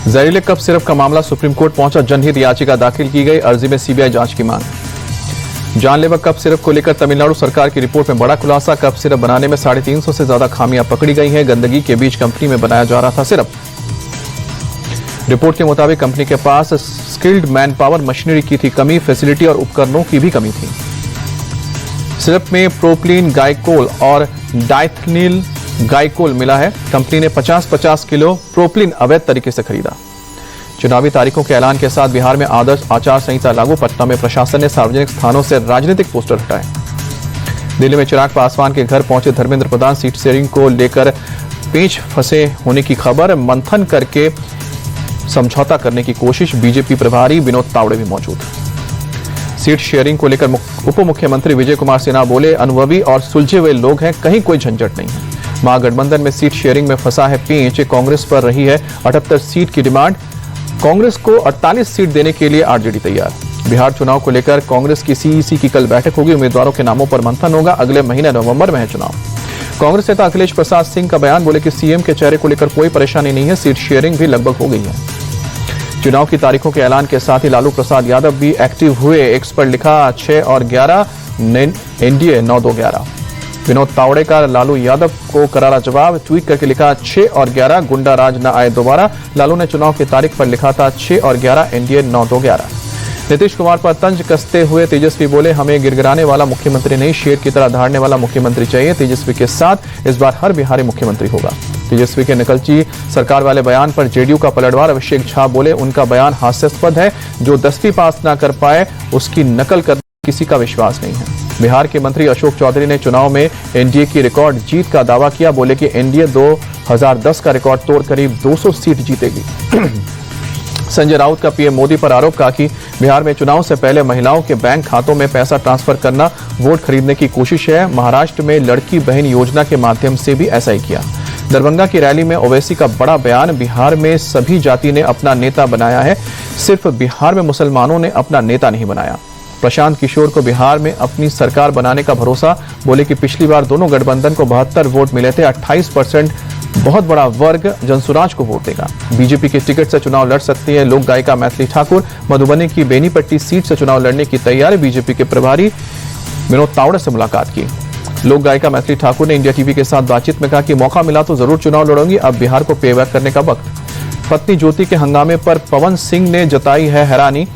जहरीले cough syrup का मामला सुप्रीम कोर्ट पहुंचा। जनहित याचिका दाखिल की गई। अर्जी में सीबीआई जांच की मांग। जानलेवा कफ सिरप को लेकर तमिलनाडु सरकार की रिपोर्ट में बड़ा खुलासा। कफ सिरप बनाने में 350 से ज्यादा खामियां पकड़ी गई हैं। गंदगी के बीच कंपनी में बनाया जा रहा था सिरप। रिपोर्ट के मुताबिक कंपनी के पास स्किल्ड मैन पावर, मशीनरी की थी कमी, फैसिलिटी और उपकरणों की भी कमी थी। सिरप में प्रोपिलीन ग्लाइकोल और डाइथिलीन ग्लाइकोल मिला है। कंपनी ने 50-50 किलो प्रोपिलीन अवैध तरीके से खरीदा। चुनावी तारीखों के ऐलान के साथ बिहार में आदर्श आचार संहिता लागू। पटना में प्रशासन ने सार्वजनिक स्थानों से राजनीतिक पोस्टर हटाए। दिल्ली में चिराग पासवान के घर पहुंचे धर्मेंद्र प्रधान। सीट शेयरिंग को लेकर पेच फंसे होने की खबर। मंथन करके समझौता करने की कोशिश। बीजेपी प्रभारी विनोद तावड़े भी मौजूद। सीट शेयरिंग को लेकर उप मुख्यमंत्री विजय कुमार सिन्हा बोले, अनुभवी और सुलझे हुए लोग हैं, कहीं कोई झंझट नहीं है। महागठबंधन में सीट शेयरिंग में फंसा है पेंच। कांग्रेस पर रही है 78 सीट की डिमांड। कांग्रेस को 48 सीट देने के लिए आरजेडी तैयार। बिहार चुनाव को लेकर कांग्रेस की सीईसी की कल बैठक होगी। उम्मीदवारों के नामों पर मंथन होगा। अगले महीने नवंबर में है चुनाव। कांग्रेस नेता अखिलेश प्रसाद सिंह का बयान, बोले कि सीएम के चेहरे को लेकर कोई परेशानी नहीं है। सीट शेयरिंग भी लगभग हो गई है। चुनाव की तारीखों के ऐलान के साथ ही लालू प्रसाद यादव भी एक्टिव हुए। एक्स पर लिखा 6 और 11, एनडीए 9-2-11। विनोद तावड़े का लालू यादव को करारा जवाब। ट्वीट करके लिखा 6 और 11, गुंडा राज न आए दोबारा। लालू ने चुनाव की तारीख पर लिखा था 6 और 11, एनडीए 9-2-11। नीतीश कुमार पर तंज कसते हुए तेजस्वी बोले, हमें गिड़गिड़ाने वाला मुख्यमंत्री नहीं, शेर की तरह धाड़ने वाला मुख्यमंत्री चाहिए। तेजस्वी के साथ इस बार हर बिहारी मुख्यमंत्री होगा। तेजस्वी के नकलची सरकार वाले बयान पर जेडीयू का पलटवार। अभिषेक झा बोले, उनका बयान हास्यास्पद है। जो 10वीं पास ना कर पाए उसकी नकल करने किसी का विश्वास नहीं है। बिहार के मंत्री अशोक चौधरी ने चुनाव में एनडीए की रिकॉर्ड जीत का दावा किया। बोले कि एनडीए 2010 का रिकॉर्ड तोड़ करीब 200 सीट जीतेगी। संजय राउत का पीएम मोदी पर आरोप, कहा कि बिहार में चुनाव से पहले महिलाओं के बैंक खातों में पैसा ट्रांसफर करना वोट खरीदने की कोशिश है। महाराष्ट्र में लड़की बहन योजना के माध्यम से भी ऐसा ही किया। दरभंगा की रैली में ओवैसी का बड़ा बयान, बिहार में सभी जाति ने अपना नेता बनाया है, सिर्फ बिहार में मुसलमानों ने अपना नेता नहीं बनाया। प्रशांत किशोर को बिहार में अपनी सरकार बनाने का भरोसा। बोले कि पिछली बार दोनों गठबंधन को 72 वोट मिले थे। 28% बहुत बड़ा वर्ग जनसुराज को वोट देगा। बीजेपी के टिकट से चुनाव लड़ सकती है लोक गायिका मैथिली ठाकुर। मधुबनी की बेनीपट्टी सीट से चुनाव लड़ने की तैयारी। बीजेपी के प्रभारी विनोद तावड़े से मुलाकात की। लोक गायिका मैथिली ठाकुर ने इंडिया टीवी के साथ बातचीत में कहा कि मौका मिला तो जरूर चुनाव लड़ूंगी, अब बिहार को पेबैक करने का वक्त। पत्नी ज्योति के हंगामे पर पवन सिंह ने जताई है हैरानी।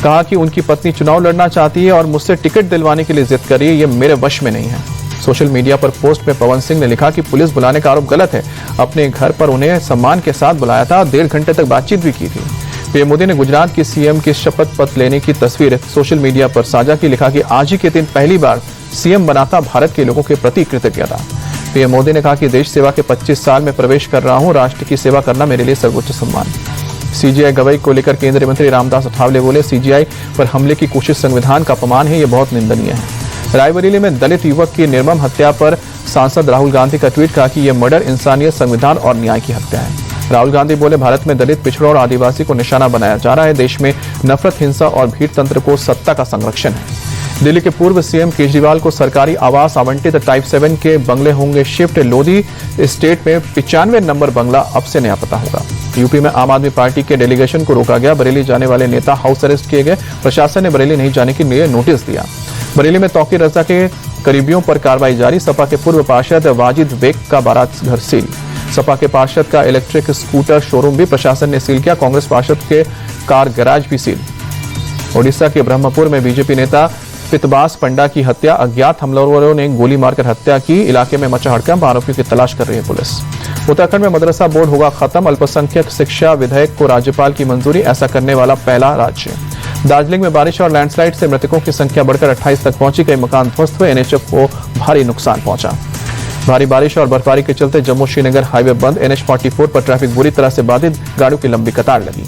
कहा कि उनकी पत्नी चुनाव लड़ना चाहती है और मुझसे टिकट दिलवाने के लिए जिद कर रही है, ये मेरे वश में नहीं है। सोशल मीडिया पर पोस्ट में पवन सिंह ने लिखा कि पुलिस बुलाने का आरोप गलत है। अपने घर पर उन्हें सम्मान के साथ बुलाया था। 1.5 घंटे तक बातचीत भी की थी। पीएम मोदी ने गुजरात की सीएम की शपथ पत्र लेने की तस्वीर सोशल मीडिया पर साझा की। लिखा कि आज ही के दिन पहली बार सीएम बनाता, भारत के लोगों के प्रति कृतज्ञता। पीएम मोदी ने कहा कि देश सेवा के 25 साल में प्रवेश कर रहा हूं, राष्ट्र की सेवा करना मेरे लिए सर्वोच्च सम्मान। सीजीआई गवाही को लेकर केंद्रीय मंत्री रामदास अठावले बोले, सीजीआई पर हमले की कोशिश संविधान का अपमान है, ये बहुत निंदनीय है। रायबरेली में दलित युवक की निर्मम हत्या पर सांसद राहुल गांधी का ट्वीट, कहा कि यह मर्डर इंसानियत, संविधान और न्याय की हत्या है। राहुल गांधी बोले, भारत में दलित, पिछड़ों और आदिवासी को निशाना बनाया जा रहा है। देश में नफरत, हिंसा और भीड़ तंत्र को सत्ता का संरक्षण है। दिल्ली के पूर्व सीएम केजरीवाल को सरकारी आवास आवंटित। टाइप 7 के बंगले होंगे शिफ्ट। लोधी स्टेट में 95 नंबर बंगला अब से नया पता होगा। यूपी में आम आदमी पार्टी के डेलीगेशन को रोका गया। बरेली जाने वाले नेता हाउस अरेस्ट किए गए। प्रशासन ने बरेली नहीं जाने के लिए नोटिस दिया। बरेली में तौकीर रजा के करीबियों पर कार्रवाई जारी। सपा के पूर्व पार्षद वाजिद बेग का बारात घर सील। सपा के पार्षद का इलेक्ट्रिक स्कूटर शोरूम भी प्रशासन ने सील किया। कांग्रेस पार्षद के कार गैराज भी सील। ओडिशा के ब्रह्मपुर में बीजेपी नेता पितबास पंडा की हत्या। अज्ञात हमलावरों ने गोली मारकर हत्या की। इलाके में मचा हड़कंप, आरोपियों की तलाश कर रही है पुलिस। उत्तराखंड में मदरसा बोर्ड होगा खत्म। अल्पसंख्यक शिक्षा विधेयक को राज्यपाल की मंजूरी, ऐसा करने वाला पहला राज्य। दार्जिलिंग में बारिश और लैंडस्लाइड से मृतकों की संख्या बढ़कर 28 तक पहुंची। कई मकान ध्वस्त हुए। एनएचएफ को भारी नुकसान पहुंचा। भारी बारिश और बर्फबारी के चलते जम्मू श्रीनगर हाईवे बंद। NH 44 पर ट्रैफिक बुरी तरह से बाधित, गाड़ियों की लंबी कतार लगी।